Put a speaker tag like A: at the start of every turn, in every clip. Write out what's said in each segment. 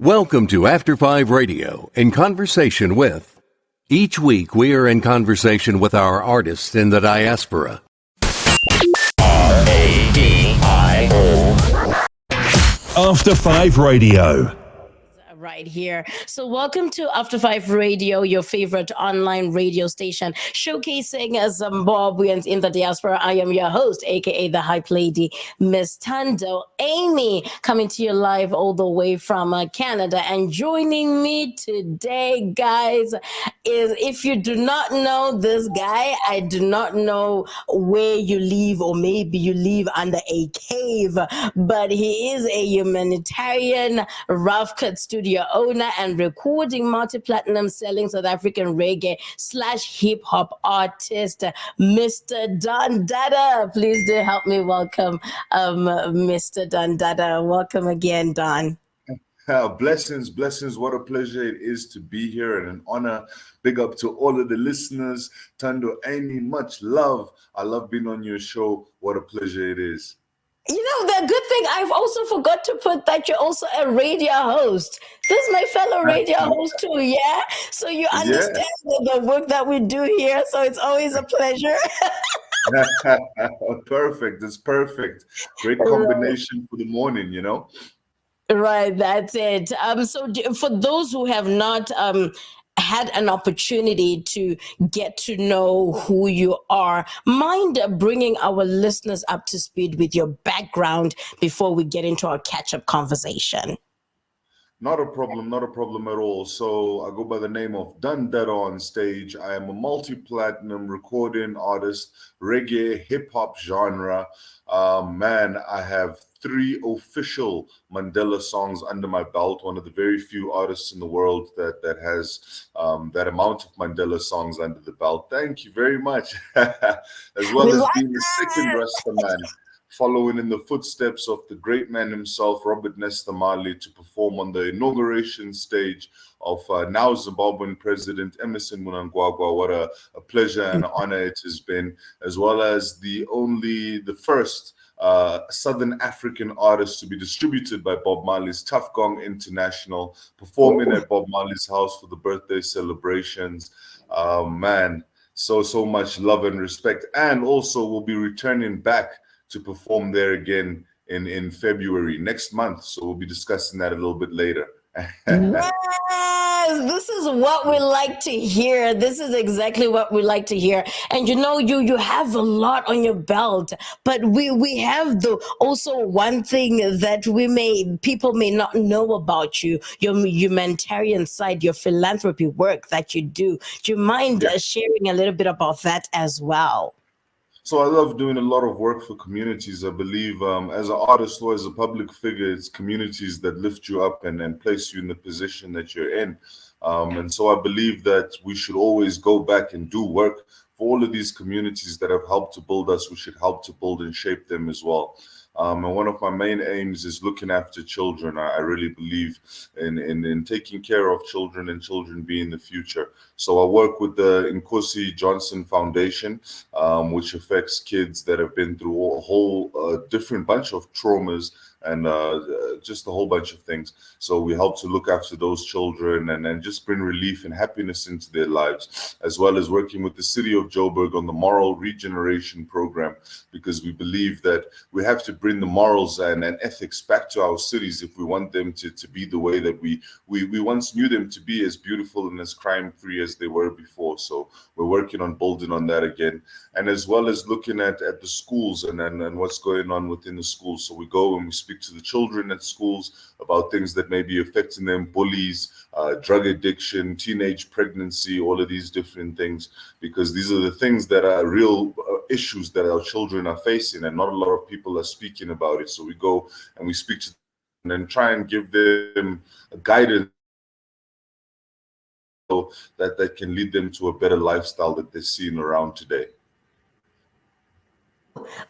A: Welcome to After 5 Radio, in conversation with. Each week we are in conversation with our artists in the diaspora.
B: RADIO. After 5 Radio.
C: Right here. So, welcome to After 5 Radio, your favorite online radio station, showcasing Zimbabweans in the diaspora. I am your host, aka the Hype Lady, Miss ThandoAmy, coming to you live all the way from Canada. And joining me today, guys, is if you do not know this guy, I do not know where you live, or maybe you live under a cave, but he is a humanitarian, rough cut studio owner and recording multi-platinum selling South African reggae / hip hop artist, Mr. Dada. Please do help me welcome Mr. Dada. Welcome again, Don.
D: Blessings. What a pleasure it is to be here, and an honor. Big up to all of the listeners. ThandoAmy, much love. I love being on your show. What a pleasure it is.
C: You know, the good thing, I've also forgot to put that you're also a radio host. This is my fellow radio host too, yeah? So you understand the work that we do here, so it's always a pleasure.
D: Perfect. It's perfect. Great combination for the morning, you know?
C: Right, that's it. So for those who have not had an opportunity to get to know who you are, mind bringing our listeners up to speed with your background before we get into our catch-up conversation?
D: Not a problem at all. So I go by the name of Dada on stage. I am a multi-platinum recording artist, reggae, hip-hop genre. I have 3 official Mandela songs under my belt, one of the very few artists in the world that has that amount of Mandela songs under the belt. Thank you very much. As well as being the second Rasta man, following in the footsteps of the great man himself, Robert Nesta Marley, to perform on the inauguration stage of now Zimbabwean President Emmerson Mnangagwa. What a pleasure and honor it has been, as well as the first Southern African artist to be distributed by Bob Marley's Tough Gong International, performing at Bob Marley's house for the birthday celebrations. So much love and respect. And also we'll be returning back to perform there again in February next month. So we'll be discussing that a little bit later.
C: Yes, this is what we like to hear. This is exactly what we like to hear. And you know, you have a lot on your belt, but we have also one thing that people may not know about you, your humanitarian side, your philanthropy work that you do. Do you mind sharing a little bit about that as well?
D: So I love doing a lot of work for communities. I believe as an artist or as a public figure, it's communities that lift you up and place you in the position that you're in. And so I believe that we should always go back and do work for all of these communities that have helped to build us. We should help to build and shape them as well. And one of my main aims is looking after children. I really believe in taking care of children and children being the future. So I work with the Nkosi Johnson Foundation, which affects kids that have been through a whole different bunch of traumas and just a whole bunch of things. So we help to look after those children and just bring relief and happiness into their lives, as well as working with the city of Joburg on the moral regeneration program, because we believe that we have to bring the morals and ethics back to our cities if we want them to be the way that we once knew them to be, as beautiful and as crime-free as they were before. So we're working on building on that again, and as well as looking at the schools and what's going on within the schools. So we go and we speak to the children at schools about things that may be affecting them, bullies, drug addiction, teenage pregnancy, all of these different things, because these are the things that are real issues that our children are facing, and not a lot of people are speaking about it. So we go and we speak to them and try and give them a guidance that can lead them to a better lifestyle that they're seeing around today.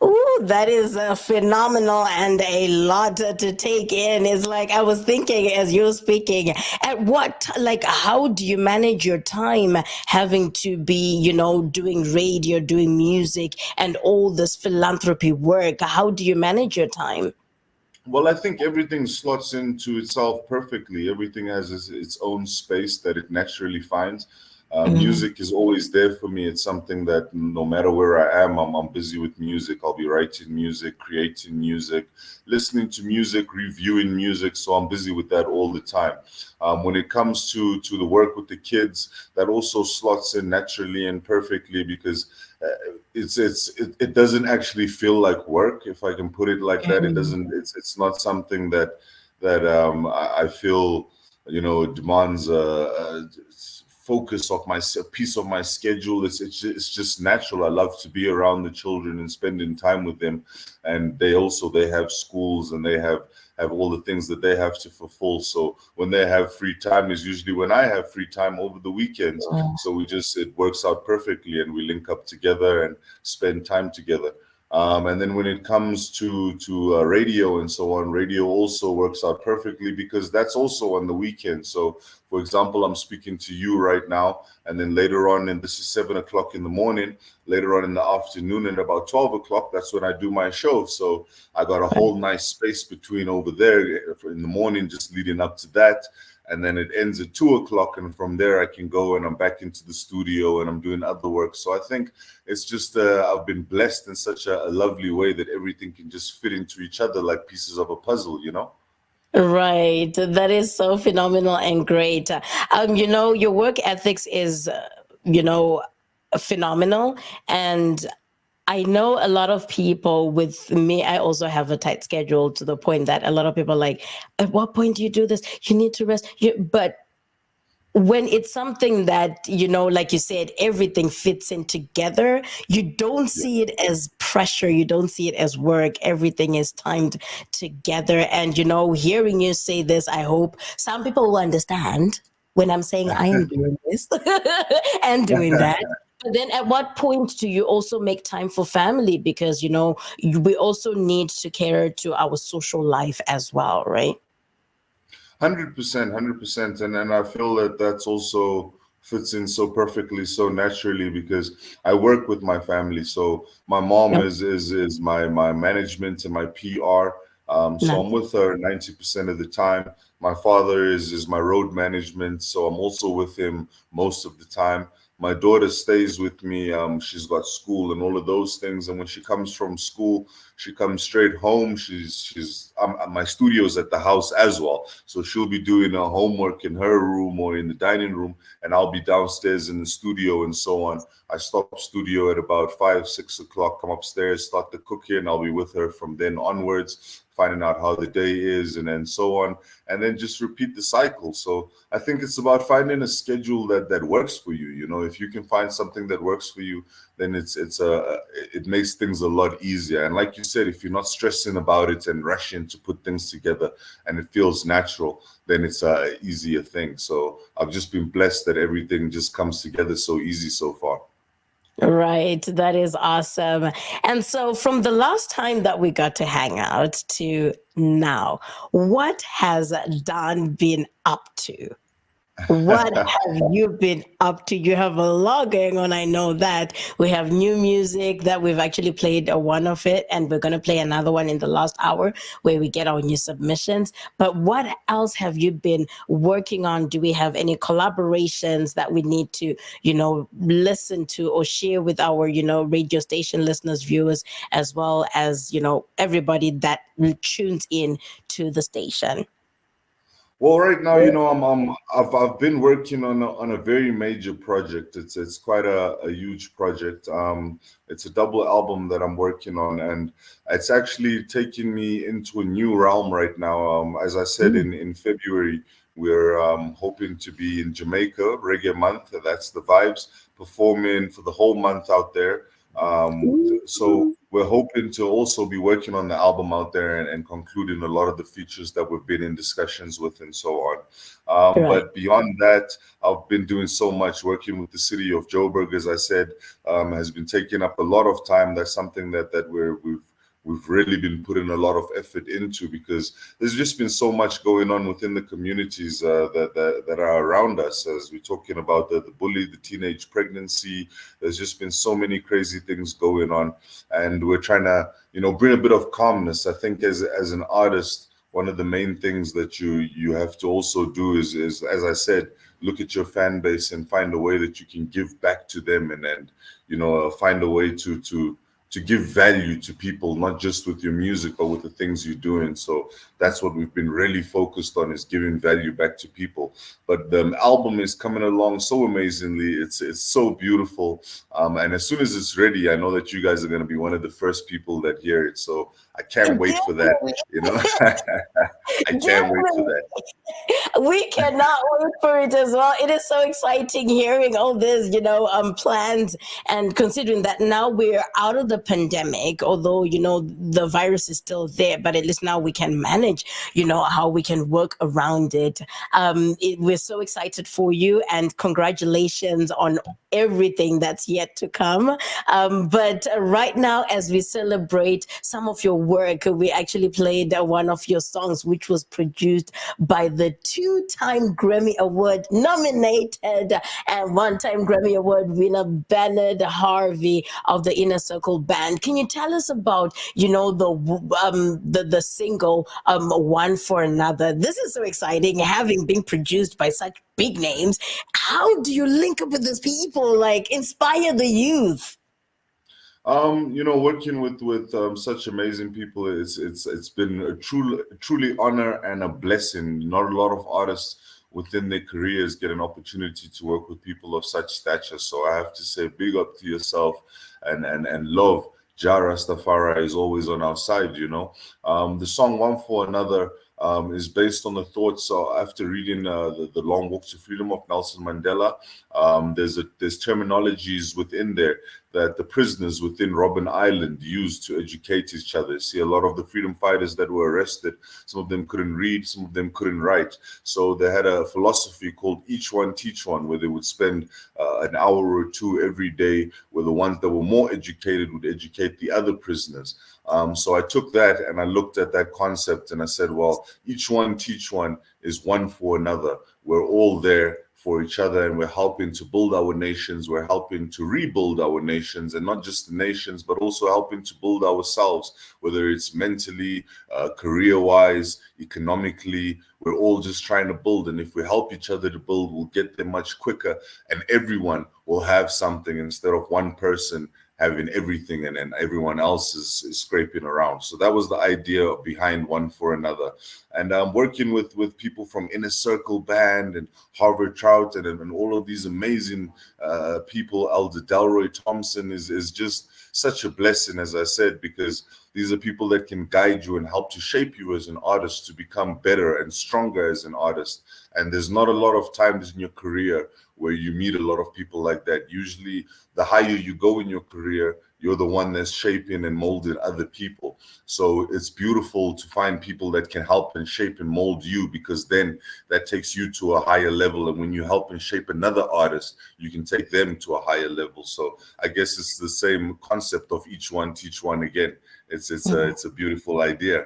C: Ooh, that is phenomenal and a lot to take in. It's like I was thinking as you were speaking, how do you manage your time having to be, doing radio, doing music, and all this philanthropy work? How do you manage your time?
D: Well, I think everything slots into itself perfectly. Everything has its own space that it naturally finds.
C: Mm.
D: Music is always there for me. It's something that no matter where I am, I'm busy with music. I'll be writing music, creating music, listening to music, reviewing music. So I'm busy with that all the time. When it comes to the work with the kids, that also slots in naturally and perfectly because it doesn't actually feel like work, if I can put it like that. It
C: Mm.
D: doesn't. It's not something that I feel demands a focus of a piece of my schedule. It's just natural. I love to be around the children and spending time with them, and they have schools and they have all the things that they have to fulfill. So when they have free time is usually when I have free time over the weekends. So it works out perfectly, and we link up together and spend time together. And then when it comes to radio and so on, radio also works out perfectly because that's also on the weekend. So, for example, I'm speaking to you right now, and then later on, and this is 7 o'clock in the morning. Later on in the afternoon, at about 12 o'clock, that's when I do my show. So I got a whole nice space between over there in the morning, just leading up to that, and then it ends at 2 o'clock, and from there I can go and I'm back into the studio and I'm doing other work. So I think it's just I've been blessed in such a lovely way that everything can just fit into each other like pieces of a puzzle, you know.
C: Right. That is so phenomenal and great. Your work ethics is, you know, phenomenal. And I know a lot of people with me, I also have a tight schedule to the point that a lot of people are like, at what point do you do this? You need to rest. But when it's something that, like you said, everything fits in together, you don't
D: Yeah.
C: see it as pressure, you don't see it as work, everything is timed together. And hearing you say this, I hope some people will understand when I'm saying I am doing this and doing that. But then at what point do you also make time for family? Because we also need to cater to our social life as well, right?
D: 100%, 100%. And I feel that that's also fits in so perfectly, so naturally, because I work with my family. So my mom
C: Yep.
D: is my management and my PR. So I'm
C: Nice.
D: with her 90% of the time. My father is my road management, so I'm also with him most of the time. My daughter stays with me. She's got school and all of those things. And when she comes from school, she comes straight home. She's my studio's at the house as well, so she'll be doing her homework in her room or in the dining room, and I'll be downstairs in the studio and so on. I stop studio at about 5, 6 o'clock. Come upstairs, start the cooking. I'll be with her from then onwards, finding out how the day is, and then so on, and then just repeat the cycle. So I think it's about finding a schedule that works for you. You know, if you can find something that works for you, then it makes things a lot easier. And like you said, if you're not stressing about it and rushing to put things together, and it feels natural, then it's a easier thing. So I've just been blessed that everything just comes together so easy so far.
C: Right, that is awesome. And so, from the last time that we got to hang out to now, what has Don been up to? What have you been up to? You have a lot going on. I know that we have new music that we've actually played one of it, and we're going to play another one in the last hour where we get our new submissions. But what else have you been working on? Do we have any collaborations that we need to, listen to or share with our, radio station listeners, viewers, as well as, everybody that tunes in to the station?
D: Well, right now, I've been working on a very major project. It's quite a huge project. It's a double album that I'm working on, and it's actually taking me into a new realm right now. As I said in February, we're hoping to be in Jamaica, Reggae Month. That's the vibes, performing for the whole month out there. So we're hoping to also be working on the album out there and concluding a lot of the features that we've been in discussions with and so on.
C: Right.
D: But beyond that, I've been doing so much working with the city of Joburg, as I said, has been taking up a lot of time. That's something that we've we've really been putting a lot of effort into, because there's just been so much going on within the communities that are around us. As we're talking about the bully, the teenage pregnancy, there's just been so many crazy things going on, and we're trying to, bring a bit of calmness. I think as an artist, one of the main things that you have to also do is, as I said, look at your fan base and find a way that you can give back to them, and find a way to give value to people, not just with your music, but with the things you're doing. So that's what we've been really focused on, is giving value back to people. But the album is coming along so amazingly. It's so beautiful. And as soon as it's ready, I know that you guys are going to be one of the first people that hear it. So I can't wait for that. I can't wait for that.
C: We cannot wait for it as well. It is so exciting hearing all this, plans, and considering that now we're out of the pandemic, although, the virus is still there, but at least now we can manage, how we can work around it. We're so excited for you, and congratulations on everything that's yet to come. But right now, as we celebrate some of your work, we actually played one of your songs, which was produced by the two-time Grammy Award nominated and one-time Grammy Award winner Bernard Harvey of the Inner Circle Band. Can you tell us about, the single One for Another? This is so exciting, having been produced by such big names. How do you link up with these people, like inspire the youth?
D: Working with such amazing people, it's been a truly honor and a blessing. Not a lot of artists within their careers get an opportunity to work with people of such stature. So I have to say, big up to yourself, and love. Jah Rastafari is always on our side. The song One for Another is based on the thoughts after reading the Long Walk to Freedom of Nelson Mandela. There's terminologies within there that the prisoners within Robben Island used to educate each other. See, a lot of the freedom fighters that were arrested, some of them couldn't read, some of them couldn't write. So they had a philosophy called Each One Teach One, where they would spend an hour or two every day, where the ones that were more educated would educate the other prisoners. So I took that and I looked at that concept and I said, well, each one teach one is one for another. We're all there for each other, and we're helping to build our nations. We're helping to rebuild our nations, and not just the nations, but also helping to build ourselves, whether it's mentally, career-wise, economically. We're all just trying to build, and if we help each other to build, we'll get there much quicker, and everyone will have something instead of one person having everything and then everyone else is scraping around. So that was the idea behind One for Another. And I'm working with people from Inner Circle Band and Harvard Trout and all of these amazing people. Elder Delroy Thompson is just such a blessing, as I said, because these are people that can guide you and help to shape you as an artist to become better and stronger as an artist. And there's not a lot of times in your career where you meet a lot of people like that. Usually, the higher you go in your career, you're the one that's shaping and molding other people. So it's beautiful to find people that can help and shape and mold you, because then that takes you to a higher level. And when you help and shape another artist, you can take them to a higher level. So I guess it's the same concept of each one teach one again. It's a beautiful idea.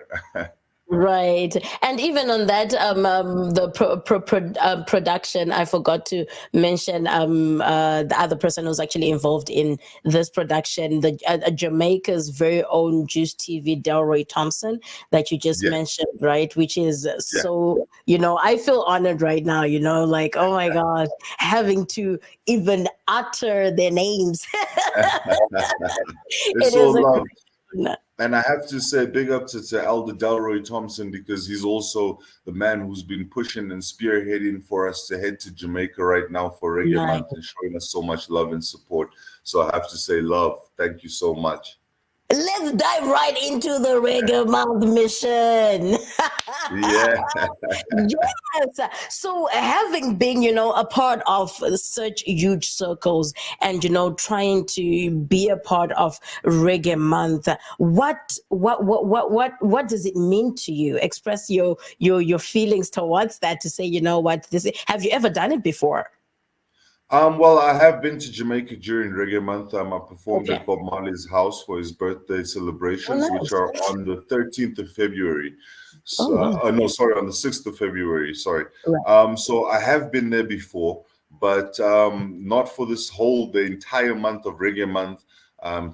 C: Right. And even on that, the production, I forgot to mention the other person who's actually involved in this production, the Jamaica's very own Juice TV, Delroy Thompson, that you just
D: Yeah.
C: mentioned, right? Which is so, I feel honored right now, like, oh my God, having to even utter their names.
D: It's
C: It
D: so
C: is a
D: loved.
C: great.
D: And I have to say big up to Elder Delroy Thompson, because he's also the man who's been pushing and spearheading for us to head to Jamaica right now for Reggae
C: Nice.
D: Month and showing us so much love and support. So I have to say, love, thank you so much.
C: Let's dive right into the Reggae Month mission.
D: Yeah.
C: Yes. So having been, a part of such huge circles and, trying to be a part of Reggae Month, what does it mean to you? Express your feelings towards that, to say, have you ever done it before?
D: Well, I have been to Jamaica during Reggae Month. I performed
C: Okay.
D: at Bob Marley's house for his birthday
C: Oh,
D: celebrations, which
C: nice.
D: are on the 13th of February.
C: Oh, wow.
D: No, sorry, on the 6th of February. Sorry.
C: Right.
D: So I have been there before, but not for the entire month of Reggae Month,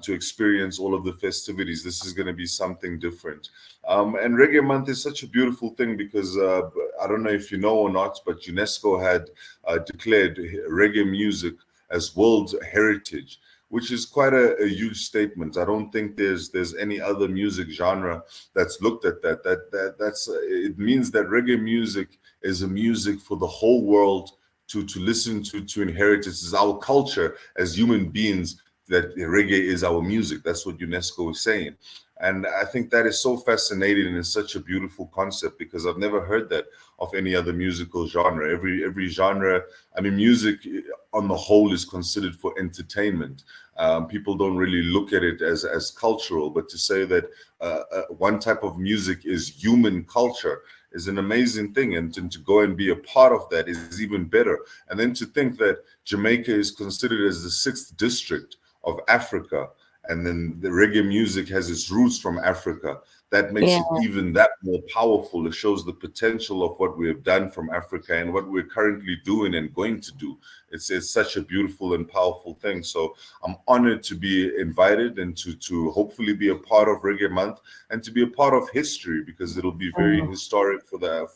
D: to experience all of the festivities. This is going to be something different. And Reggae Month is such a beautiful thing because I don't know if you know or not, but UNESCO had declared reggae music as World Heritage, which is quite a huge statement. I don't think there's any other music genre that's looked at that. That's it means that reggae music is a music for the whole world to listen to inherit. This is our culture as human beings. That reggae is our music. That's what UNESCO is saying. And I think that is so fascinating and it's such a beautiful concept because I've never heard that of any other musical genre. Every genre, I mean, music on the whole is considered for entertainment. People don't really look at it as cultural, but to say that one type of music is human culture is an amazing thing, and to go and be a part of that is even better. And then to think that Jamaica is considered as the sixth district of Africa, and then the reggae music has its roots from Africa. That makes
C: Yeah.
D: it even that more powerful. It shows the potential of what we have done from Africa and what we're currently doing and going to do. It's such a beautiful and powerful thing. So I'm honored to be invited and to hopefully be a part of Reggae Month and to be a part of history because it'll be very historic for the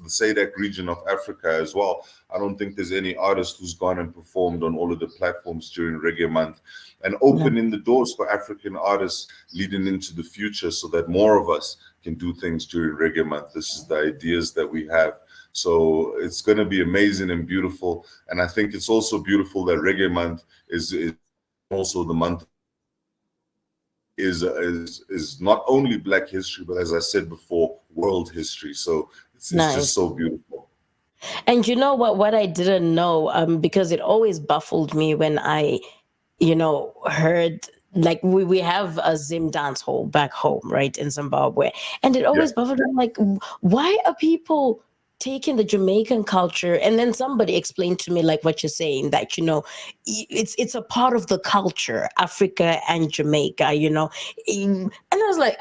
D: SADC region of Africa as well. I don't think there's any artist who's gone and performed on all of the platforms during Reggae Month and opening the doors for African artists leading into the future so that more of us can do things during Reggae Month. This is the ideas that we have. So it's going to be amazing and beautiful. And I think it's also beautiful that Reggae Month is also the month is not only Black history, but as I said before, world history. So it's just
C: Nice.
D: so beautiful.
C: And you know what I didn't know, because it always baffled me when I, heard, like, we have a Zim dance hall back home, right, in Zimbabwe. And it
D: Yeah.
C: always baffled me, like, why are people taking the Jamaican culture? And then somebody explained to me, like what you're saying, that, it's a part of the culture, Africa and Jamaica, And I was like,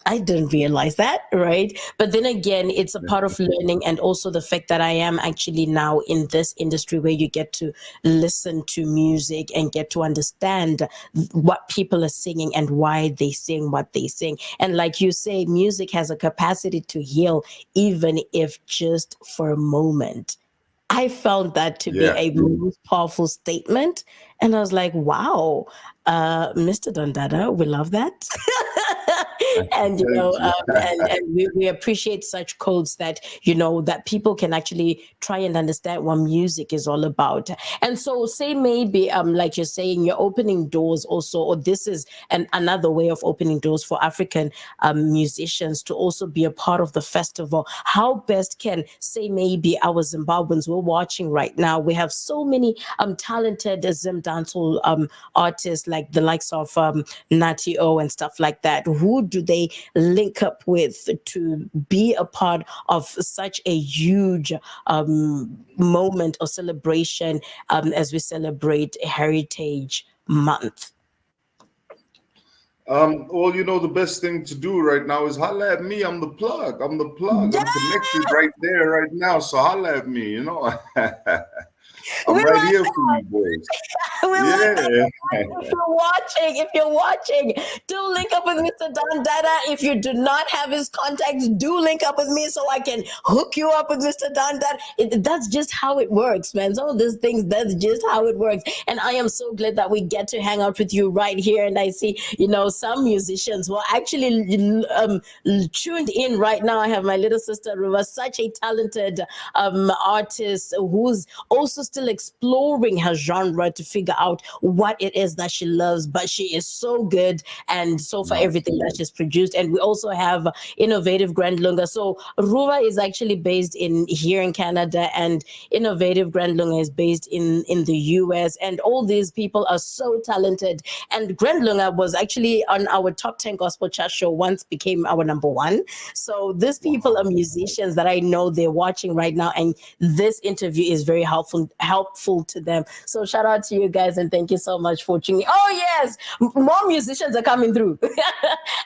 C: I didn't realize that, right? But then again, it's a part of learning, and also the fact that I am actually now in this industry where you get to listen to music and get to understand what people are singing and why they sing what they sing. And like you say, music has a capacity to heal, even if just for a moment. I found that to be
D: Yeah.
C: a most powerful statement. And I was like, wow, Mr. Dada, we love that. And
D: Thank you.
C: and we appreciate such codes that that people can actually try and understand what music is all about. And so, say maybe like you're saying, you're opening doors also, or this is another way of opening doors for African musicians to also be a part of the festival. How best can, say maybe, our Zimbabweans we're watching right now, we have so many talented Zim dancehall artists, like the likes of Natty O and stuff like that. Who do they link up with to be a part of such a huge moment or celebration as we celebrate Heritage Month?
D: Well, the best thing to do right now is holla at me. I'm the plug. I'm the plug. I'm connected right there, right now. So holla at me.
C: We
D: I'm right
C: like
D: here for you boys.
C: we like that.
D: Yeah.
C: If you're watching, do link up with Mr. Don Dada. If you do not have his contacts, do link up with me so I can hook you up with Mr. Don Dada. That's just how it works, man. Some of these things, that's just how it works. And I am so glad that we get to hang out with you right here. And I see, some musicians were actually tuned in right now. I have my little sister Ruva, such a talented artist who's also still exploring her genre to figure out what it is that she loves, but she is so good and so far everything that she's produced. And we also have Innovative Grand Lunga. So Ruva is actually based here in Canada, and Innovative Grand Lunga is based in the US. And all these people are so talented. And Grand Lunga was actually on our top 10 gospel chart show, once became our number one. So these people are musicians that I know they're watching right now, and this interview is very helpful being helpful to them. So shout out to you guys and thank you so much for tuning. Oh yes, more musicians are coming through.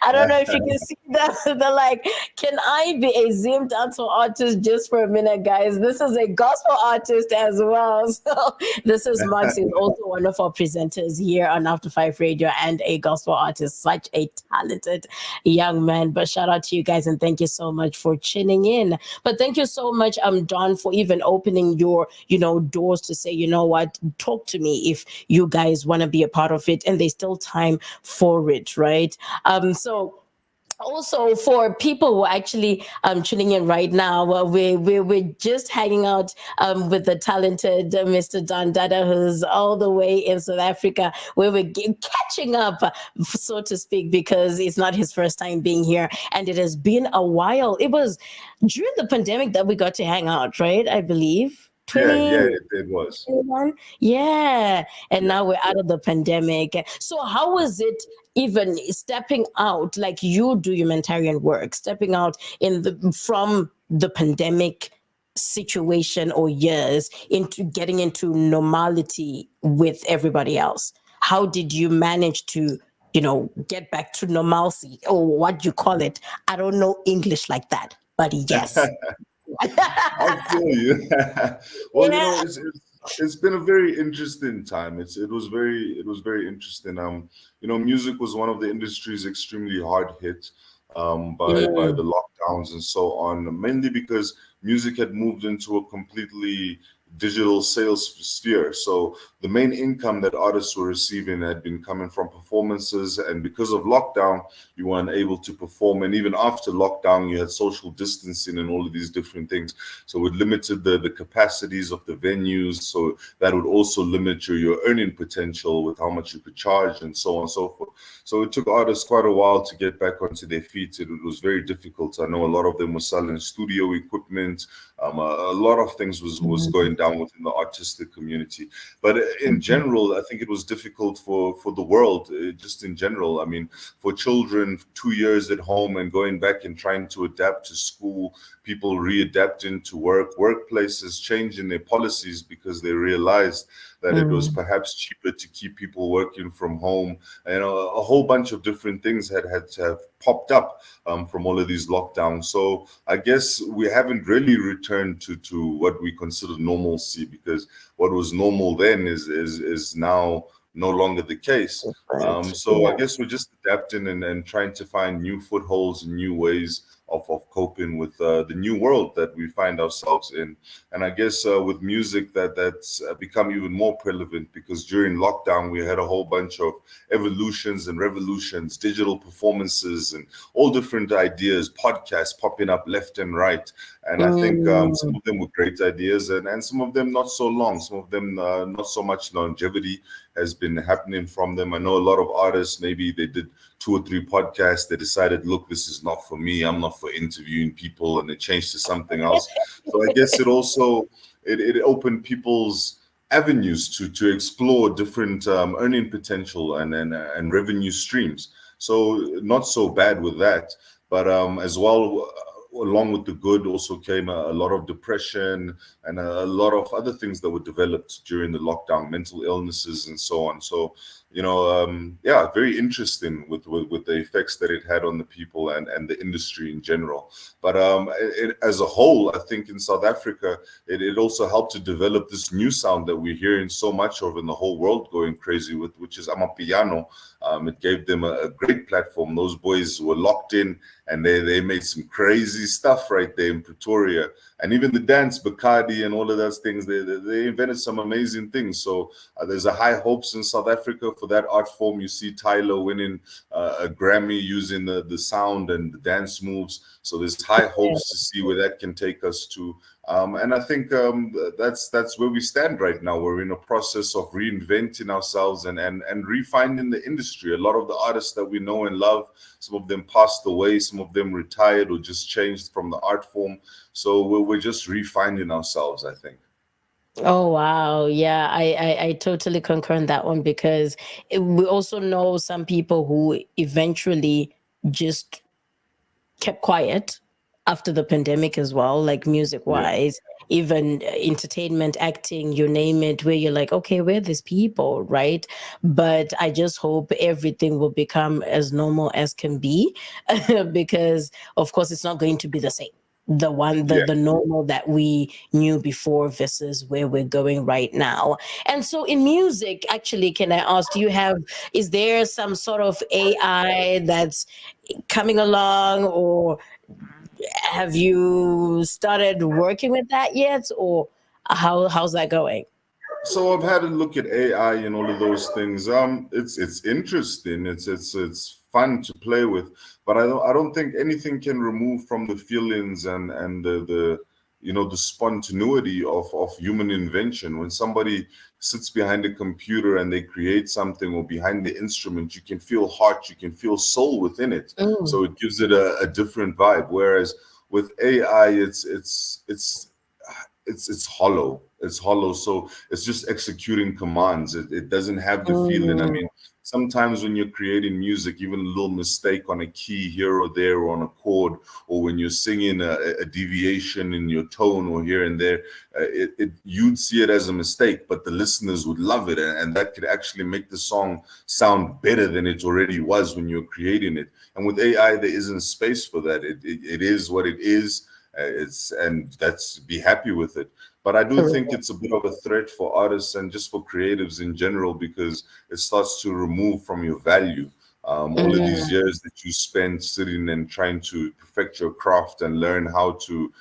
C: I don't know if you can see them. They're like, can I be a Zim dancehall artist just for a minute, guys? This is a gospel artist as well. So this is Max, is also one of our presenters here on After Five Radio and a gospel artist, such a talented young man. But shout out to you guys and thank you so much for tuning in. But thank you so much, Don, for even opening your, doors to say, you know what, talk to me if you guys want to be a part of it, and there's still time for it, right? So also for people who are actually tuning in right now, we're just hanging out with the talented Mr. Dada, who's all the way in South Africa, where we're catching up, so to speak, because it's not his first time being here, and it has been a while. It was during the pandemic that we got to hang out, right? I believe.
D: Yeah, it was.
C: 21? Yeah. And
D: Yeah.
C: now we're out of the pandemic. So how was it even stepping out, like you do humanitarian work, stepping out from the pandemic situation or years into getting into normality with everybody else? How did you manage to, get back to normalcy, or what you call it? I don't know English like that, but yes.
D: I feel you. Well,
C: Yeah.
D: it's been a very interesting time. It was very interesting. Music was one of the industries extremely hard hit by the lockdowns and so on, mainly because music had moved into a completely digital sales sphere. So the main income that artists were receiving had been coming from performances, and because of lockdown, you weren't able to perform. And even after lockdown, you had social distancing and all of these different things. So it limited the capacities of the venues. So that would also limit your earning potential with how much you could charge and so on and so forth. So it took artists quite a while to get back onto their feet. It was very difficult. I know a lot of them were selling studio equipment. A lot of things was going down within the artistic community. But in general, I think it was difficult for the world, just in general. I mean, for children, 2 years at home and going back and trying to adapt to school, people readapting to work, workplaces changing their policies because they realized that it was perhaps cheaper to keep people working from home. And a whole bunch of different things had to have popped up from all of these lockdowns. So I guess we haven't really returned to what we consider normalcy, because what was normal then is now no longer the case. So I guess we're just adapting and trying to find new footholds and new ways of coping with the new world that we find ourselves in. And I guess with music, that's become even more prevalent, because during lockdown we had a whole bunch of evolutions and revolutions, digital performances and all different ideas, podcasts popping up left and right. And I think some of them were great ideas, and some of them not so long, some of them not so much longevity has been happening from them. I know a lot of artists, maybe they did 2 or 3 podcasts, they decided, look, this is not for me, I'm not for interviewing people, and they changed to something else. So I guess it also it opened people's avenues to explore different earning potential and revenue streams. So not so bad with that. But as well, along with the good also came a lot of depression and a lot of other things that were developed during the lockdown, mental illnesses and so on. So, yeah, very interesting with the effects that it had on the people and the industry in general. But as a whole, I think in South Africa, it also helped to develop this new sound that we're hearing so much of in the whole world going crazy with, which is Amapiano. It gave them a great platform. Those boys were locked in, and they made some crazy stuff right there in Pretoria. And even the dance, Bacardi and all of those things, they invented some amazing things. So there's a high hopes in South Africa for that art form. You see Tyler winning a Grammy using the sound and the dance moves. So there's high hopes to see where that can take us to. And I think that's where we stand right now. We're in a process of reinventing ourselves and refining the industry. A lot of the artists that we know and love, some of them passed away, some of them retired or just changed from the art form. So we're just refining ourselves, I think.
C: Oh wow, yeah, I totally concur on that one, because we also know some people who eventually just kept quiet after the pandemic as well, like music
D: Yeah.
C: wise. even entertainment, acting, you name it, where you're like, okay, we're these people, right? But I just hope everything will become as normal as can be, because of course it's not going to be the same, the normal that we knew before versus where we're going right now. And so in music, actually, can I ask, is there some sort of AI that's coming along, or have you started working with that yet, or how's that going?
D: So I've had a look at AI and all of those things. It's interesting. It's fun to play with, but I don't think anything can remove from the feelings and the the spontaneity of human invention. When somebody sits behind a computer and they create something, or behind the instrument, you can feel heart, you can feel soul within it.
C: Mm.
D: So it gives it a different vibe. Whereas with AI, it's hollow. It's hollow. So it's just executing commands. It doesn't have the feeling. I
C: Mm.
D: mean, sometimes when you're creating music, even a little mistake on a key here or there, or on a chord, or when you're singing a deviation in your tone or here and there, you'd see it as a mistake, but the listeners would love it, and that could actually make the song sound better than it already was when you're creating it. And with AI, there isn't space for that. It is what it is. And that's, be happy with it. But I do think it's a bit of a threat for artists and just for creatives in general, because it starts to remove from your value. All of these
C: Mm.
D: years that you spend sitting and trying to perfect your craft and learn how to,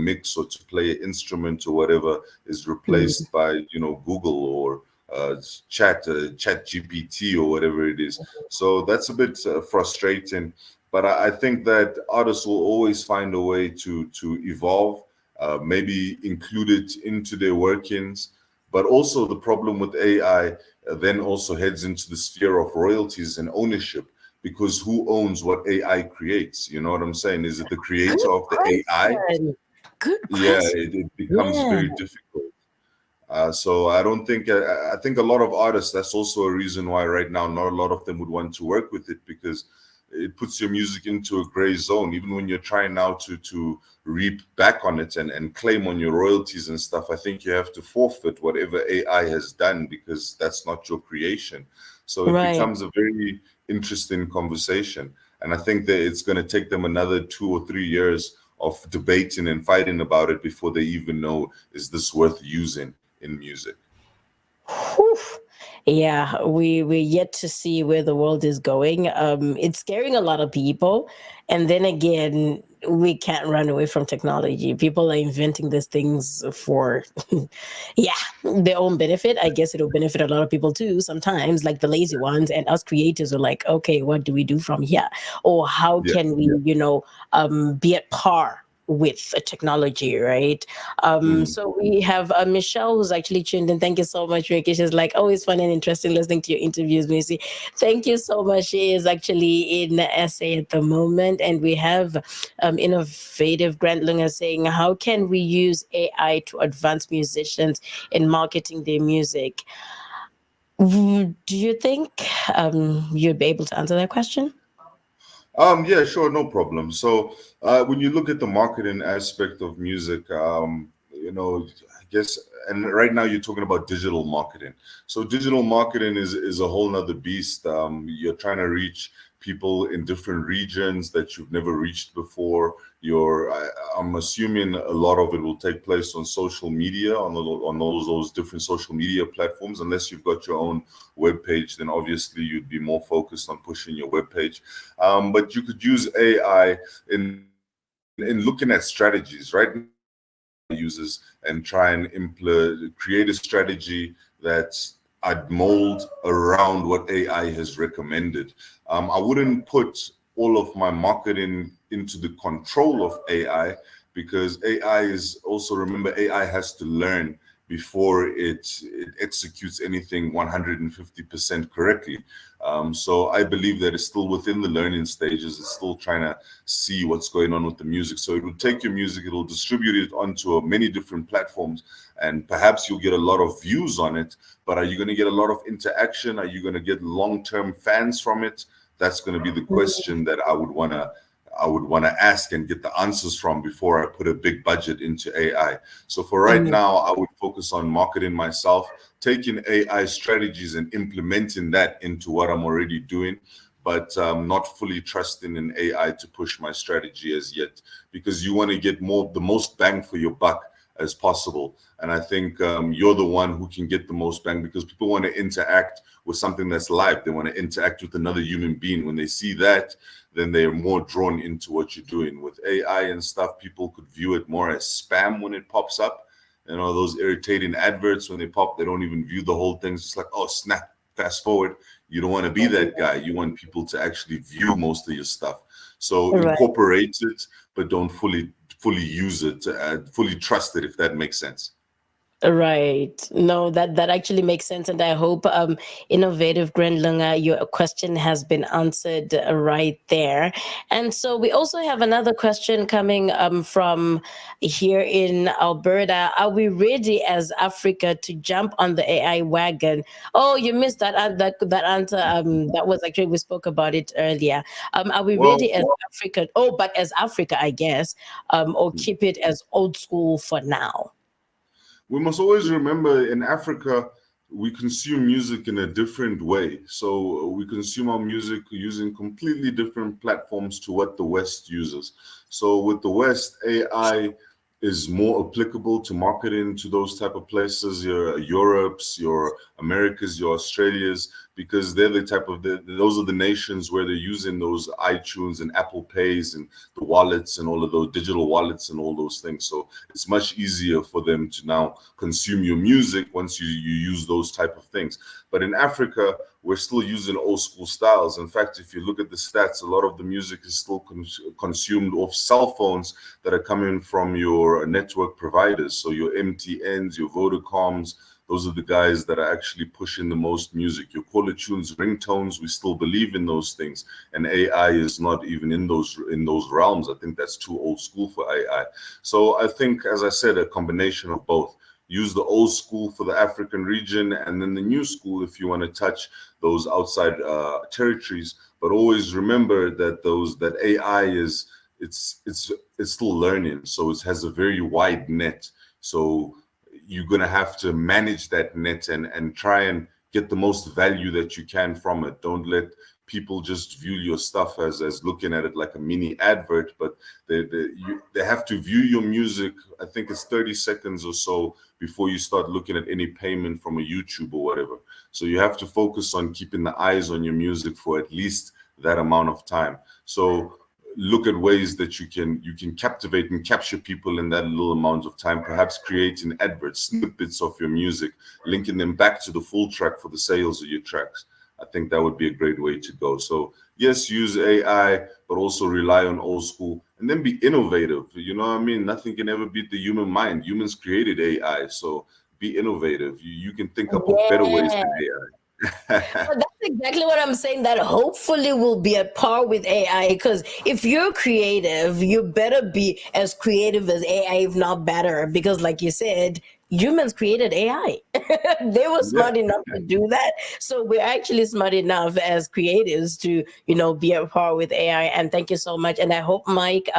D: mix or to play an instrument or whatever, is
C: Mm.
D: replaced by, Google or chat GPT or whatever it is. So that's a bit frustrating. But I think that artists will always find a way to evolve, maybe include it into their workings. But also the problem with AI then also heads into the sphere of royalties and ownership, because who owns what AI creates? You know what I'm saying? Is it the creator
C: Good
D: of the AI?
C: question. Good
D: Yeah,
C: question.
D: it becomes
C: Yeah.
D: very difficult. So I don't think I think a lot of artists. That's also a reason why right now not a lot of them would want to work with it, because it puts your music into a gray zone. Even when you're trying now to reap back on it and claim on your royalties and stuff, I think you have to forfeit whatever AI has done, because that's not your creation. So it
C: Right.
D: becomes a very interesting conversation, and I think that it's going to take them another 2 or 3 years of debating and fighting about it before they even know, is this worth using in music.
C: Whew. Yeah, we're yet to see where the world is going. It's scaring a lot of people, and then again, we can't run away from technology. People are inventing these things for, yeah, their own benefit. I guess it'll benefit a lot of people too. Sometimes, like the lazy ones, and us creators are like, okay, what do we do from here, or how
D: Yeah.
C: can we, be at par with technology, right?
D: Mm.
C: So we have Michelle, who's actually tuned in. Thank you so much, Ricky. She's like, always fun and interesting listening to your interviews, Missy. Thank you so much. She is actually in SA at the moment. And we have Innovative Grant Lunga saying, how can we use AI to advance musicians in marketing their music? Do you think you'd be able to answer that question?
D: Yeah, sure, no problem. So, when you look at the marketing aspect of music, I guess, and right now you're talking about digital marketing. So, digital marketing is a whole nother beast. You're trying to reach people in different regions that you've never reached before. I'm assuming a lot of it will take place on social media, on all those different social media platforms. Unless you've got your own web page, then obviously you'd be more focused on pushing your web page. But you could use AI in looking at strategies. Right now, users and try and create a strategy that I'd mold around what AI has recommended. I wouldn't put all of my marketing into the control of AI, because AI is also, remember, AI has to learn before it executes anything 150% correctly. So I believe that it's still within the learning stages. It's still trying to see what's going on with the music. So it will take your music, it will distribute it onto many different platforms, and perhaps you'll get a lot of views on it. But are you going to get a lot of interaction? Are you going to get long-term fans from it? That's going to be the question that I would want to I would want to ask and get the answers from before I put a big budget into AI. So for right now, I would focus on marketing myself, taking AI strategies and implementing that into what I'm already doing, but not fully trusting in AI to push my strategy as yet, because you want to get the most bang for your buck as possible. And I think you're the one who can get the most bang, because people want to interact with something that's live. They want to interact with another human being. When they see that, then they're more drawn into what you're doing. With AI and stuff, people could view it more as spam when it pops up. You know, those irritating adverts when they pop, they don't even view the whole thing. It's just like, oh, snap, fast forward. You don't want to be that guy. You want people to actually view most of your stuff. So
C: Right.
D: incorporate it, but don't fully use it, fully trust it, if that makes sense.
C: Right. No, that actually makes sense, and I hope innovative Grandlunga, your question has been answered right there. And so we also have another question coming from here in Alberta. Are we ready as Africa to jump on the AI wagon? Oh, you missed that answer. That was actually, we spoke about it earlier. Are we
D: Well,
C: ready as Africa? Oh, but as Africa, I guess, or keep it as old school for now.
D: we must always remember, in Africa, we consume music in a different way. So we consume our music using completely different platforms to what the West uses. So with the West, AI is more applicable to marketing to those type of places, your Europes, your Americas, your Australias, because they're the type of those are the nations where they're using those iTunes and Apple Pays and the wallets and all of those digital wallets and all those things. So it's much easier for them to now consume your music once you use those type of things. But in Africa, we're still using old school styles. In fact, if you look at the stats, a lot of the music is still consumed off cell phones that are coming from your network providers. So your MTNs, your Vodacoms, those are the guys that are actually pushing the most music. Your caller tunes, ringtones, we still believe in those things. And AI is not even in those realms. I think that's too old school for AI. So I think, as I said, a combination of both. Use the old school for the African region, and then the new school if you want to touch those outside territories. But always remember that AI is it's still learning, so it has a very wide net. So you're gonna have to manage that net and try and get the most value that you can from it. Don't let people just view your stuff as looking at it like a mini advert, but they have to view your music. I think it's 30 seconds or so before you start looking at any payment from a YouTube or whatever. So you have to focus on keeping the eyes on your music for at least that amount of time. So look at ways that you can captivate and capture people in that little amount of time, perhaps creating adverts, snippets of your music, linking them back to the full track for the sales of your tracks. I think that would be a great way to go. So yes, use AI, but also rely on old school, and then be innovative. You know what I mean? Nothing can ever beat the human mind. Humans created AI, so be innovative. You can think up of better ways
C: Yeah.
D: than AI.
C: Well, that's exactly what I'm saying. That hopefully will be at par with AI. Because if you're creative, you better be as creative as AI, if not better. Because, like you said, humans created AI. They were
D: Yeah.
C: smart enough to do that. So we're actually smart enough as creatives to, be at par with AI. And thank you so much. And I hope, Mike,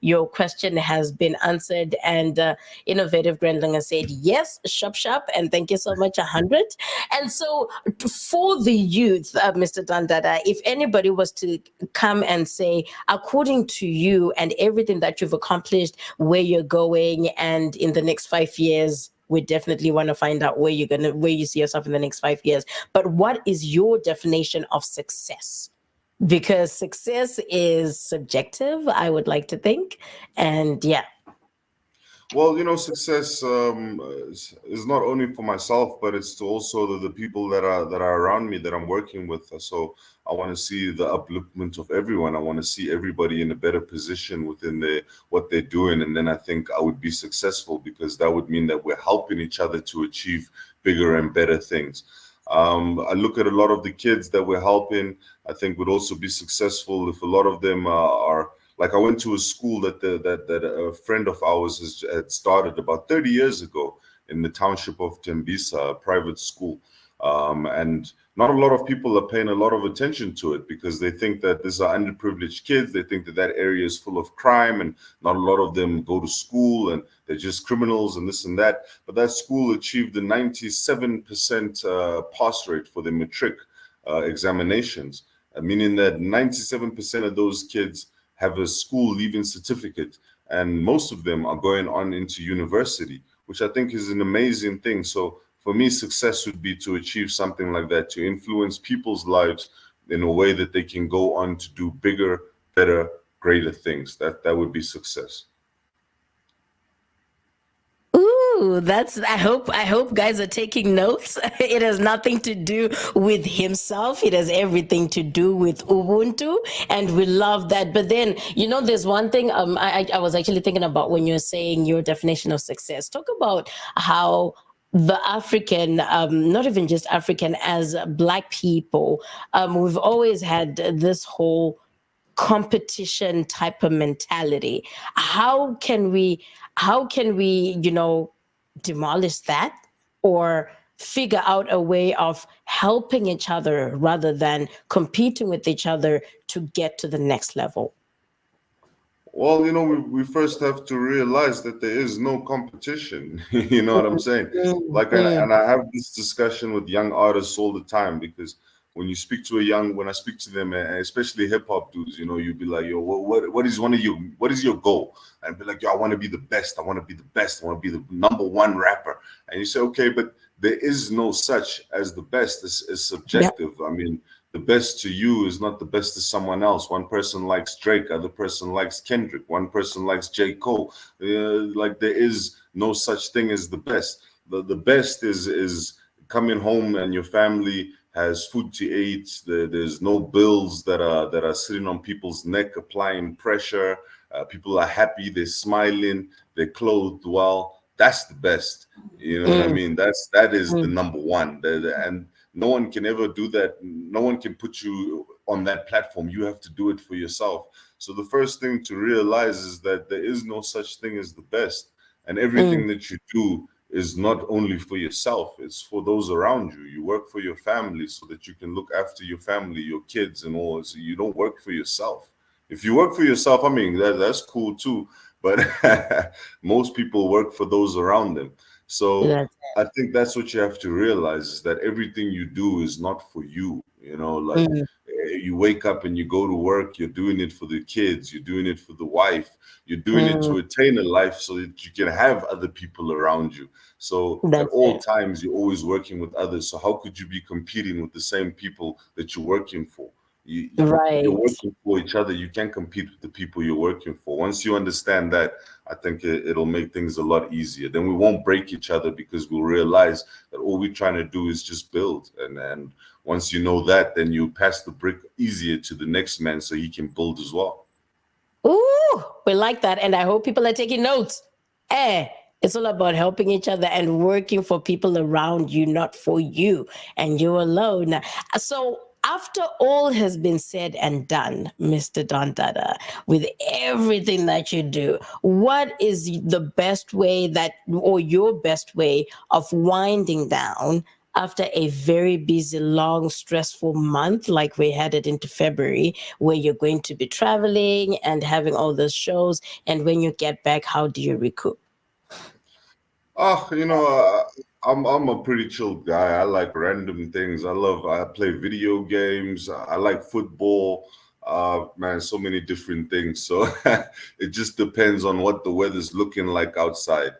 C: your question has been answered. And innovative Grandlinger said yes, shop shop. And thank you so much, 100. And so for the youth, Mr. Dada, if anybody was to come and say, according to you and everything that you've accomplished, where you're going, and in the next 5 years, we definitely want to find out where you see yourself in the next 5 years. But what is your definition of success? Because success is subjective, I would like to think. And yeah.
D: Well, success is not only for myself, but it's to also the people that are around me that I'm working with. So I want to see the upliftment of everyone. I want to see everybody in a better position within what they're doing, and then I think I would be successful, because that would mean that we're helping each other to achieve bigger and better things. I look at a lot of the kids that we're helping. I think would also be successful if a lot of them are. Like, I went to a school that a friend of ours had started about 30 years ago in the township of Tembisa, a private school. And not a lot of people are paying a lot of attention to it because they think that these are underprivileged kids. They think that that area is full of crime and not a lot of them go to school and they're just criminals and this and that. But that school achieved a 97% pass rate for the matric examinations, meaning that 97% of those kids have a school leaving certificate, and most of them are going on into university, which I think is an amazing thing. So for me, success would be to achieve something like that, to influence people's lives in a way that they can go on to do bigger, better, greater things. That would be success.
C: Ooh, that's I hope guys are taking notes. It has nothing to do with himself. It has everything to do with Ubuntu. And we love that. But then, there's one thing I was actually thinking about when you're saying your definition of success. Talk about how the African, not even just African, as Black people, we've always had this whole competition type of mentality. How can we demolish that, or figure out a way of helping each other rather than competing with each other to get to the next level?
D: Well, we first have to realize that there is no competition. You know what I'm saying?
C: Mm,
D: Like, and,
C: mm,
D: and I have this discussion with young artists all the time because when I speak to them, and especially hip hop dudes, you'd be like, yo, what is your goal? And I'd be like, yo, I want to be the best. I want to be the best. I want to be the number one rapper. And you say, okay, but there is no such as the best. It's
C: yeah.
D: subjective. I mean, the best to you is not the best to someone else. One person likes Drake, other person likes Kendrick, one person likes J. Cole. Like there is no such thing as the best. The best is coming home and your family has food to eat. There's no bills that are sitting on people's neck applying pressure. People are happy, they're smiling, they're clothed well. That's the best. You know what I
C: Mm,
D: mean? That is the
C: mm,
D: number one. And no one can ever do that. No one can put you on that platform. You have to do it for yourself. So the first thing to realize is that there is no such thing as the best. And
C: mm,
D: everything that you do is not only for yourself, it's for those around you. You work for your family so that you can look after your family, your kids, and all. So you don't work for yourself. If you work for yourself, I mean, that's cool too. But most people work for those around them. So
C: that's
D: I think that's what you have to realize is that everything you do is not for you. Like
C: mm,
D: you wake up and you go to work, you're doing it for the kids, you're doing it for the wife, you're doing it
C: mm,
D: to attain a life so that you can have other people around you. So at
C: that's
D: all
C: it.
D: times, you're always working with others. So how could you be competing with the same people that you're working for? You're
C: Right.
D: working for each other. You can't compete with the people you're working for. Once you understand that, I think it'll make things a lot easier. Then we won't break each other because we'll realize that all we're trying to do is just build. And once you know that, then you pass the brick easier to the next man so he can build as well.
C: Ooh, we like that. And I hope people are taking notes. Eh, it's all about helping each other and working for people around you, not for you and you alone. So, after all has been said and done, Mr. Don Dada, with everything that you do, what is the best way or your best way of winding down after a very busy, long, stressful month like we had it into February, where you're going to be traveling and having all those shows? And when you get back, how do you recoup?
D: Oh, I'm a pretty chill guy. I like random things. I play video games. I like football. Man, so many different things. So it just depends on what the weather's looking like outside.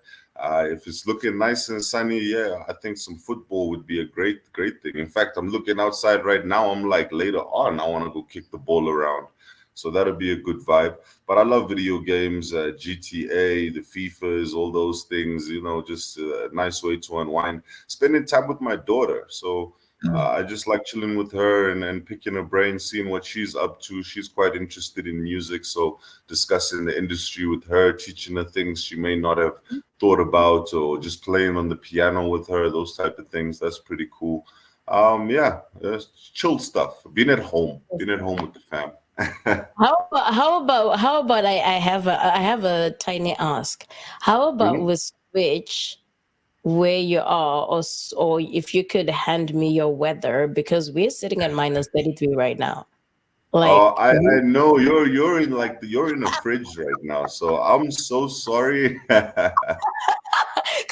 D: If it's looking nice and sunny, yeah, I think some football would be a great thing. In fact, I'm looking outside right now. I'm like later on, I want to go kick the ball around. So that'll be a good vibe. But I love video games, GTA, the FIFAs, all those things, just a nice way to unwind. Spending time with my daughter. So I just like chilling with her and picking her brain, seeing what she's up to. She's quite interested in music. So discussing the industry with her, teaching her things she may not have thought about, or just playing on the piano with her, those type of things. That's pretty cool. Yeah, chill stuff. Being at home with the fam.
C: How about I have a tiny ask. How about
D: Mhm.
C: we switch where you are, or if you could hand me your weather, because we're sitting at minus 33 right now. Like,
D: I know you're in like you're in a fridge right now, so I'm so sorry.
C: because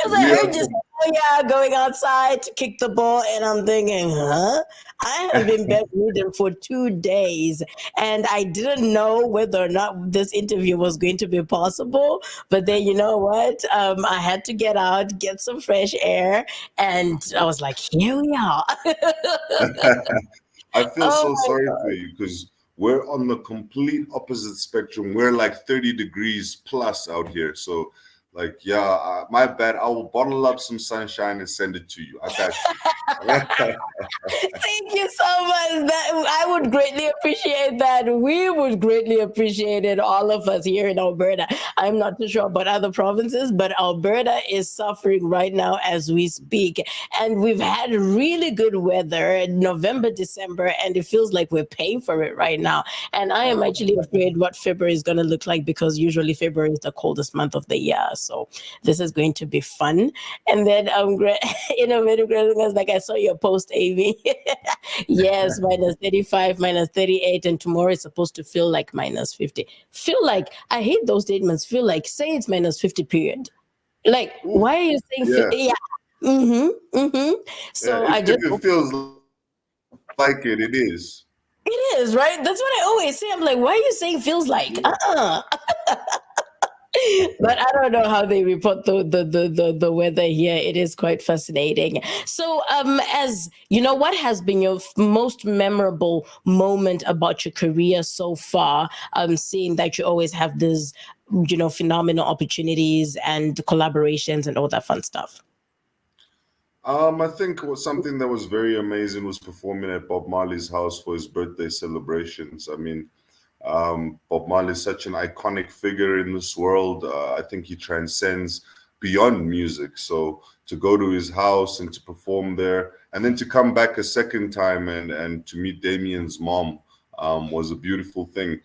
D: We
C: I
D: are
C: heard you say, oh yeah, going outside to kick the ball, and I'm thinking, huh? I have been bedridden for 2 days, and I didn't know whether or not this interview was going to be possible. But then, you know what? I had to get out, get some fresh air, and I was like, here we are.
D: I feel
C: Oh
D: so
C: my
D: sorry for
C: God.
D: you because we're on the complete opposite spectrum. We're like 30 degrees plus out here. So, like, yeah, my bad. I will bottle up some sunshine and send it to you. I got you.
C: Thank you so much. That I would greatly appreciate that. We would greatly appreciate it, all of us here in Alberta. I'm not too sure about other provinces, but Alberta is suffering right now as we speak. And we've had really good weather in November, December, and it feels like we're paying for it right now. And I am actually afraid what February is going to look like, because usually February is the coldest month of the year. So this is going to be fun. And then in a minute, was like, I saw your post, Amy. Yes, minus 35, minus 38, and tomorrow is supposed to feel like minus 50. Feel like, I hate those statements. Feel like, say it's minus 50, period. Like,
D: Ooh,
C: why are you saying,
D: yeah,
C: yeah. Mm-hmm.
D: yeah.
C: So I just,
D: If it feels like it, it is.
C: it is, right? That's what I always say. I'm like, why are you saying feels like? But I don't know how they report the weather here. It is quite fascinating. So, as you know, what has been your most memorable moment about your career so far? Seeing that you always have these, phenomenal opportunities and collaborations and all that fun stuff.
D: I think something that was very amazing was performing at Bob Marley's house for his birthday celebrations. I mean, Bob Marley is such an iconic figure in this world. I think he transcends beyond music. So to go to his house and to perform there, and then to come back a second time and to meet Damien's mom was a beautiful thing.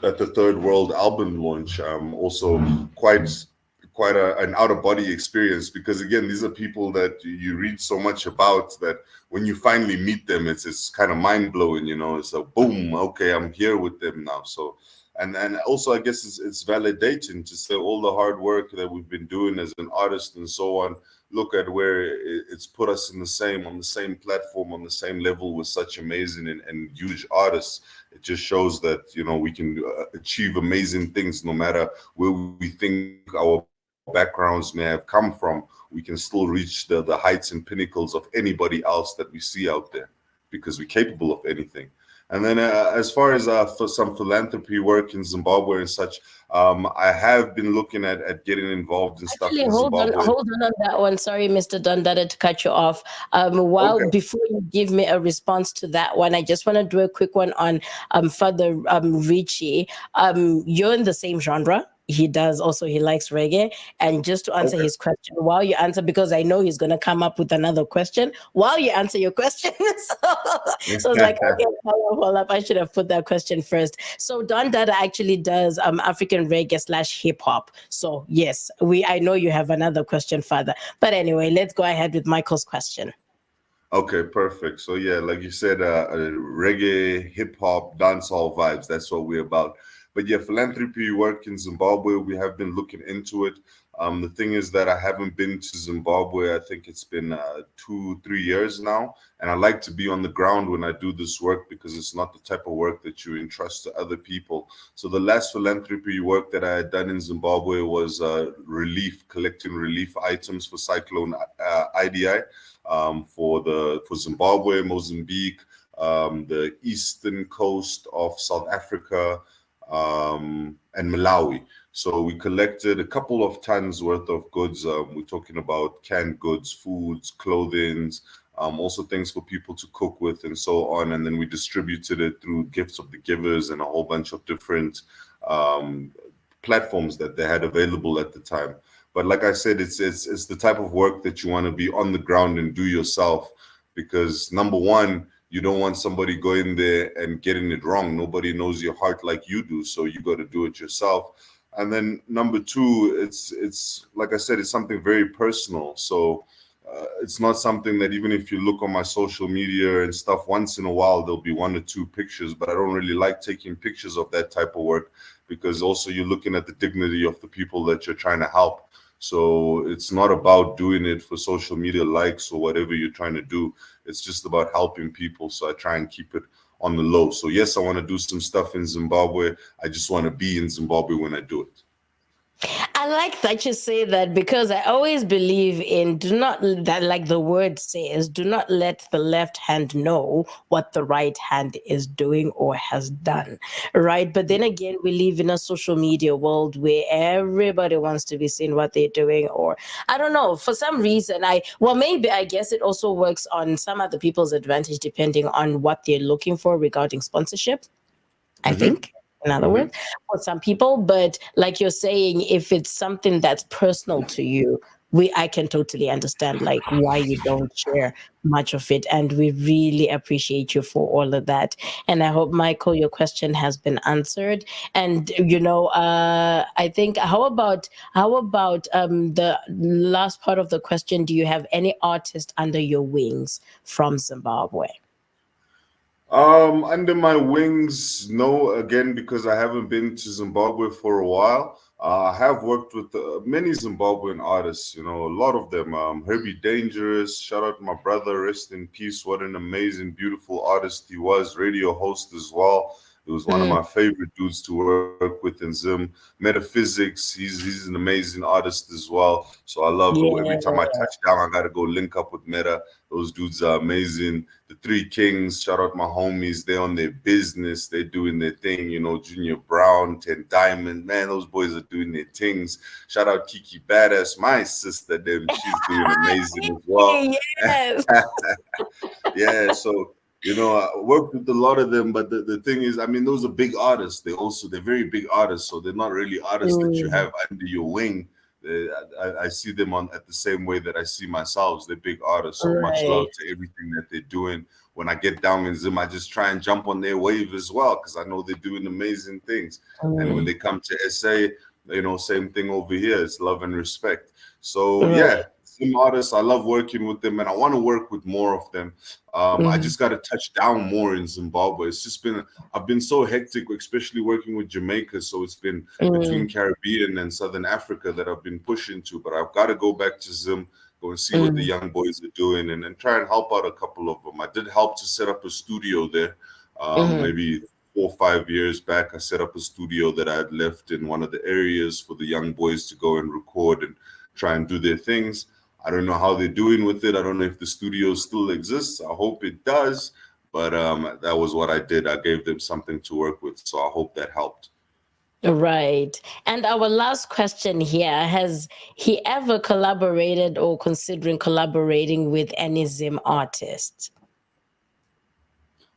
D: At the Third World album launch, also quite an out of body experience, because again, these are people that you read so much about that when you finally meet them, it's kind of mind blowing. It's a boom. Okay, I'm here with them now. So, and also I guess it's validating to say all the hard work that we've been doing as an artist and so on. Look at where it's put us in on the same platform, on the same level with such amazing and huge artists. It just shows that we can achieve amazing things no matter where we think our backgrounds may have come from. We can still reach the heights and pinnacles of anybody else that we see out there, because we're capable of anything. And then as far as for some philanthropy work in Zimbabwe and such, I have been looking at getting involved in stuff
C: Actually,
D: in Zimbabwe.
C: hold on that one. Sorry, Mr. Dundada, to cut you off. While
D: Okay,
C: Before you give me a response to that one, I just want to do a quick one on Father Richie. You're in the same genre. He does also, he likes reggae. And just to answer
D: okay.
C: his question, while you answer, because I know he's gonna come up with another question while you answer your question. So it's like, okay, follow up. I should have put that question first. So Don Dada actually does African reggae slash hip hop. So yes, I know you have another question, Father. But anyway, let's go ahead with Michael's question.
D: Okay, perfect. So yeah, like you said, reggae, hip hop, dancehall vibes. That's what we're about. But yeah, philanthropy work in Zimbabwe, we have been looking into it. The thing is that I haven't been to Zimbabwe. I think it's been 2, 3 years now, and I like to be on the ground when I do this work, because it's not the type of work that you entrust to other people. So the last philanthropy work that I had done in Zimbabwe was collecting relief items for Cyclone IDI, for Zimbabwe, Mozambique, the eastern coast of South Africa, and Malawi. So we collected a couple of tons worth of goods. We're talking about canned goods, foods, clothing, also things for people to cook with and so on. And then we distributed it through Gifts of the Givers and a whole bunch of different um, platforms that they had available at the time. But like I said, it's the type of work that you want to be on the ground and do yourself, because number one, you don't want somebody going there and getting it wrong. Nobody knows your heart like you do, so you got to do it yourself. And then number two, it's like I said, it's something very personal. So it's not something that even if you look on my social media and stuff, once in a while there'll be one or two pictures, but I don't really like taking pictures of that type of work because also you're looking at the dignity of the people that you're trying to help. So it's not about doing it for social media likes or whatever you're trying to do. It's just about helping people. So I try and keep it on the low. So yes, I want to do some stuff in Zimbabwe. I just want to be in Zimbabwe when I do it.
C: I like that you say that because I always believe in do not, that like the word says, do not let the left hand know what the right hand is doing or has done, right? But then again, we live in a social media world where everybody wants to be seen what they're doing, or I don't know, for some reason, maybe I guess it also works on some other people's advantage depending on what they're looking for regarding sponsorship, I think, in other words, for some people. But like you're saying, if it's something that's personal to you, I can totally understand like why you don't share much of it. And we really appreciate you for all of that. And I hope, Michael, your question has been answered. And I think how about the last part of the question? Do you have any artist under your wings from Zimbabwe?
D: Under my wings, no, again, because I haven't been to Zimbabwe for a while. I have worked with many Zimbabwean artists, a lot of them. Herbie Dangerous, shout out to my brother, rest in peace. What an amazing, beautiful artist he was, radio host as well. He was one of my favorite dudes to work with in Zim. Metaphysics, he's an amazing artist as well. So I love every time I touch down, I got to go link up with Meta. Those dudes are amazing. The Three Kings, shout out my homies. They're on their business. They're doing their thing. Junior Brown, 10 Diamond. Man, those boys are doing their things. Shout out Kiki Badass, my sister. She's doing amazing as well.
C: Yes.
D: Yeah, so I worked with a lot of them, but the thing is, those are big artists. They're very big artists, so they're not really artists that you have under your wing. I see them at the same way that I see myself. They're big artists, so much love to everything that they're doing. When I get down in Zim, I just try and jump on their wave as well because I know they're doing amazing things. And when they come to SA, same thing over here. It's love and respect. So yeah, Zim artists, I love working with them, and I want to work with more of them. I just got to touch down more in Zimbabwe. I've been so hectic, especially working with Jamaica. So it's been between Caribbean and Southern Africa that I've been pushing to. But I've got to go back to Zim, go and see what the young boys are doing, and then try and help out a couple of them. I did help to set up a studio there, maybe 4 or 5 years back. I set up a studio that I had left in one of the areas for the young boys to go and record and try and do their things. I don't know how they're doing with it. I don't know if the studio still exists. I hope it does. But that was what I did. I gave them something to work with. So I hope that helped.
C: Right. And our last question here, has he ever collaborated or considering collaborating with any Zim artist?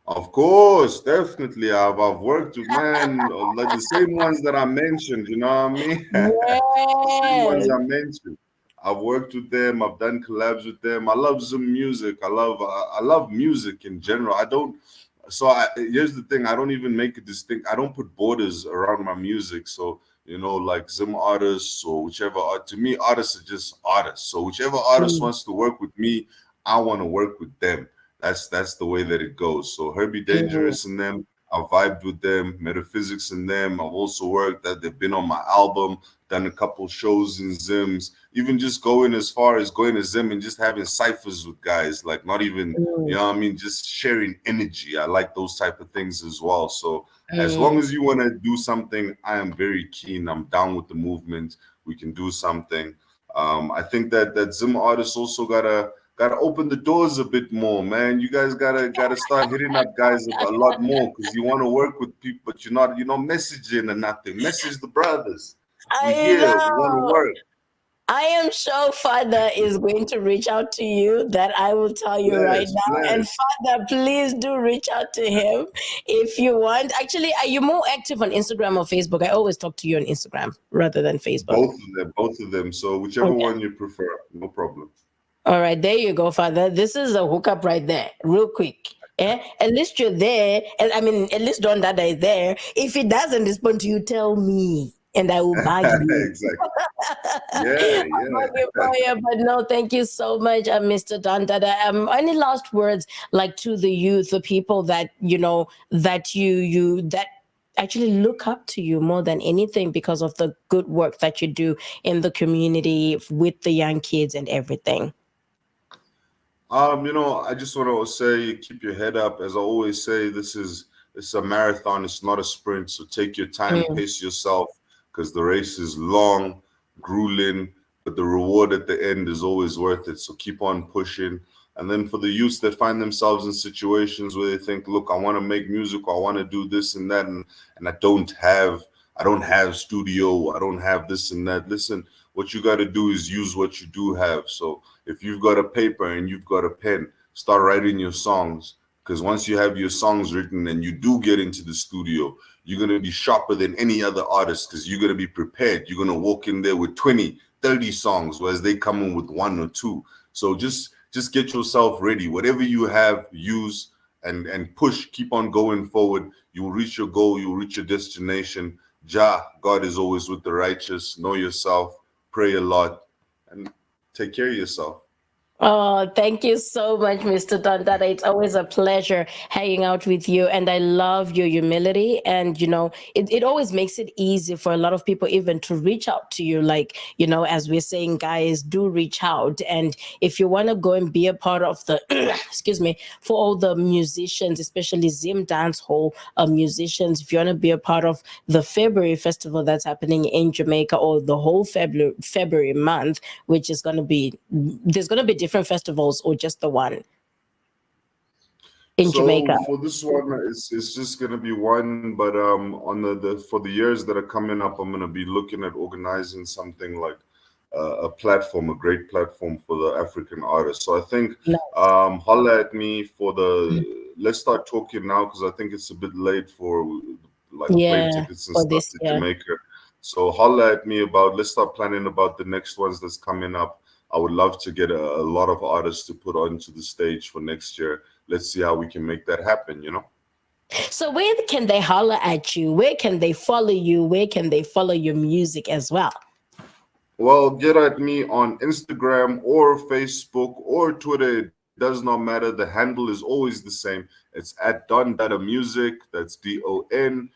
D: Of course, definitely. I've worked with, like the same ones that I mentioned, you know what I mean? The same ones
C: Yes.
D: I mentioned. I've worked with them. I've done collabs with them. I love Zim music. I love music in general. Here's the thing. I don't even make a distinct. I don't put borders around my music. So, like Zim artists or whichever art. To me, artists are just artists. So whichever artist wants to work with me, I want to work with them. That's the way that it goes. So Herbie Dangerous and them, I've vibed with them. Metaphysics and them, I've also worked that they've been on my album, done a couple shows in Zims, even just going as far as going to Zim and just having ciphers with guys, like not even, just sharing energy. I like those type of things as well. So as long as you want to do something, I am very keen. I'm down with the movement. We can do something. I think that Zim artists also gotta open the doors a bit more, man. You guys gotta start hitting up guys a lot more because you want to work with people, but you're not messaging or nothing. Message the brothers. We
C: I
D: here. We want to
C: know.
D: work.
C: I am sure Father is going to reach out to you. That I will tell you right
D: Bless,
C: now. And
D: bless.
C: Father, please do reach out to him if you want. Actually, are you more active on Instagram or Facebook? I always talk to you on Instagram rather than Facebook.
D: Both of them. So whichever
C: Okay.
D: one you prefer, no problem.
C: All right, there you go, Father. This is a hookup right there, real quick. At least you're there. And I mean, at least Don Dada is there. If he doesn't respond to you, tell me. and I will bug you.
D: Exactly. Yeah,
C: Bug
D: yeah.
C: you for you, but no, thank you so much, Mr. Dada. Any last words, like to the youth, the people that that that actually look up to you more than anything because of the good work that you do in the community with the young kids and everything.
D: I just want to say, keep your head up. As I always say, it's a marathon. It's not a sprint. So take your time,
C: Mm.
D: pace yourself, because the race is long, grueling, but the reward at the end is always worth it. So keep on pushing. And then for the youths that find themselves in situations where they think, look, I want to make music, or I want to do this and that, and I don't have studio, I don't have this and that. Listen, what you got to do is use what you do have. So if you've got a paper and you've got a pen, start writing your songs. Because once you have your songs written and you do get into the studio, you're going to be sharper than any other artist because you're going to be prepared. You're going to walk in there with 20, 30 songs, whereas they come in with one or two. So just get yourself ready. Whatever you have, use and push. Keep on going forward. You'll reach your goal. You'll reach your destination. God is always with the righteous. Know yourself. Pray a lot. And take care of yourself.
C: Oh, thank you so much, Mr. Dada. It's always a pleasure hanging out with you. And I love your humility. And, it always makes it easy for a lot of people even to reach out to you. Like, as we're saying, guys, do reach out. And if you want to go and be a part of the, excuse me, for all the musicians, especially Zim Dance Hall musicians, if you want to be a part of the February festival that's happening in Jamaica, or the whole February month, which is going to be, there's going to be different festivals, or just the one in
D: So
C: Jamaica?
D: for this one, it's just gonna be one, but on the for the years that are coming up, I'm gonna be looking at organizing something like a platform, a great platform for the African artists. So I think
C: No.
D: holla at me for the. Let's start talking now because I think it's a bit late for like plane
C: Yeah,
D: tickets and
C: for
D: stuff
C: this
D: to
C: year.
D: Jamaica. So holla at me about. Let's start planning about the next ones that's coming up. I would love to get a lot of artists to put onto the stage for next year. Let's see how we can make that happen.
C: So where can they holler at you? Where can they follow you? Where can they follow your music as well?
D: Well, get at me on Instagram or Facebook or Twitter. It does not matter. The handle is always the same. It's at Don Dada Music. That's DonDadaMusic.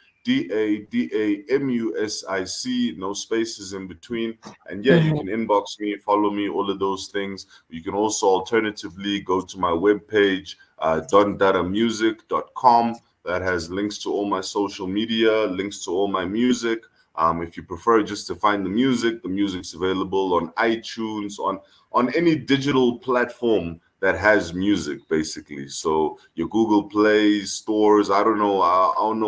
D: No spaces in between. And yeah, you
C: Mhm.
D: can inbox me, follow me, all of those things. You can also alternatively go to my webpage, dondadamusic.com. That has links to all my social media, links to all my music. If you prefer just to find the music's available on iTunes, on any digital platform that has music, basically. So your Google Play stores, I don't know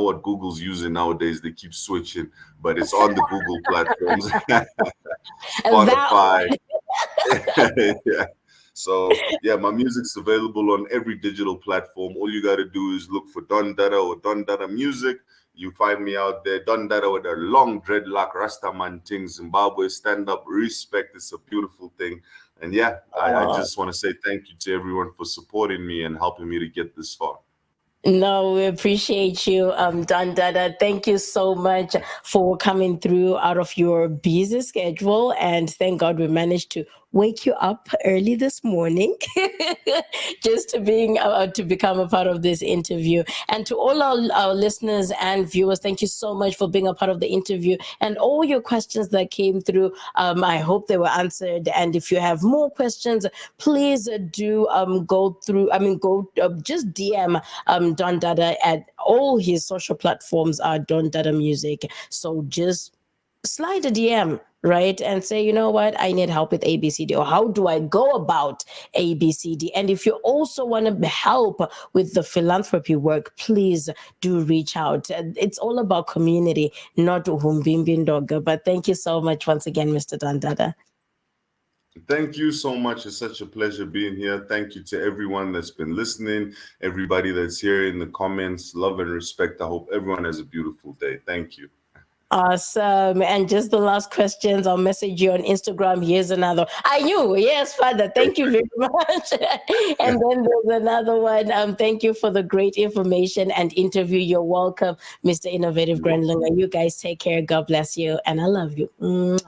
D: what Google's using nowadays. They keep switching, but it's on the Google platforms,
C: And that
D: Spotify. Yeah. So yeah, my music's available on every digital platform. All you got to do is look for Don Dada or Don Dada Music. You find me out there. Don Dada with a long dreadlock, Rastaman thing, Zimbabwe stand up, respect. It's a beautiful thing. And yeah, I
C: one.
D: just want to say thank you to everyone for supporting me and helping me to get this far.
C: No, we appreciate you, Don Dada. Thank you so much for coming through out of your busy schedule. And thank God we managed to wake you up early this morning just to become a part of this interview. And to all our listeners and viewers, thank you so much for being a part of the interview and all your questions that came through. I hope they were answered. And if you have more questions, please do go through. Go just DM Don Dada at all his social platforms are Don Dada Music. So just slide a DM, right? And say, you know what, I need help with ABCD, or how do I go about ABCD? And if you also want to help with the philanthropy work, please do reach out. It's all about community, not Humbimbindoga. But thank you so much once again, Mr. Don Dada.
D: Thank you so much. It's such a pleasure being here. Thank you to everyone that's been listening, everybody that's here in the comments. Love and respect. I hope everyone has a beautiful day. Thank you.
C: Awesome. And just the last questions, I'll message you on Instagram. Here's another. I knew. Yes, Father. Thank you very much. And then there's another one. Thank you for the great information and interview. You're welcome, Mr. Innovative Grandlinger. You guys take care. God bless you. And I love you. Mwah.